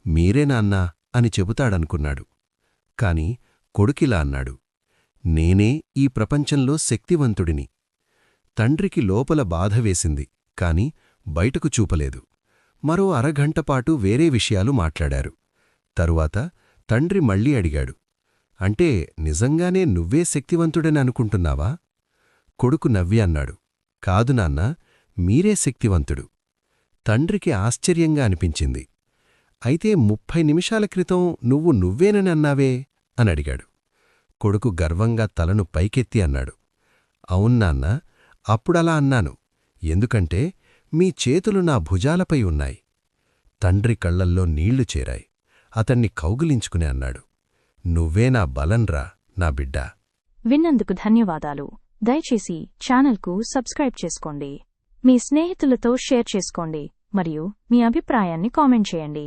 మీరే నాన్నా అని చెబుతాడనుకున్నాడు. కాని కొడుకిలా అన్నాడు, నేనే ఈ ప్రపంచంలో శక్తివంతుడిని. తండ్రికి లోపల బాధవేసింది, కాని బయటకు చూపలేదు. మరో అరగంటపాటు వేరే విషయాలు మాట్లాడారు. తరువాత తండ్రి మళ్ళీ అడిగాడు, అంటే నిజంగానే నువ్వే శక్తివంతుడని అనుకుంటున్నావా? కొడుకు నవ్వి అన్నాడు, కాదు నాన్నా, మీరే శక్తివంతుడు. తండ్రికి ఆశ్చర్యంగా అనిపించింది. అయితే 30 నిమిషాల క్రితం నువ్వు నువ్వేనని అన్నావే అనడిగాడు. కొడుకు గర్వంగా తలను పైకెత్తి అన్నాడు, అవున్నాన్నా, అప్పుడలా అన్నాను, ఎందుకంటే మీ చేతులు నా భుజాలపై ఉన్నాయి. తండ్రి కళ్లల్లో నీళ్లు చేరాయి. అతన్ని కౌగిలించుకుని అన్నాడు, నువ్వే నా బలంరా, నా బిడ్డా. విన్నందుకు ధన్యవాదాలు. దయచేసి ఛానల్కు సబ్స్క్రైబ్ చేసుకోండి. మీ స్నేహితులతో షేర్ చేసుకోండి మరియు మీ అభిప్రాయాన్ని కామెంట్ చేయండి.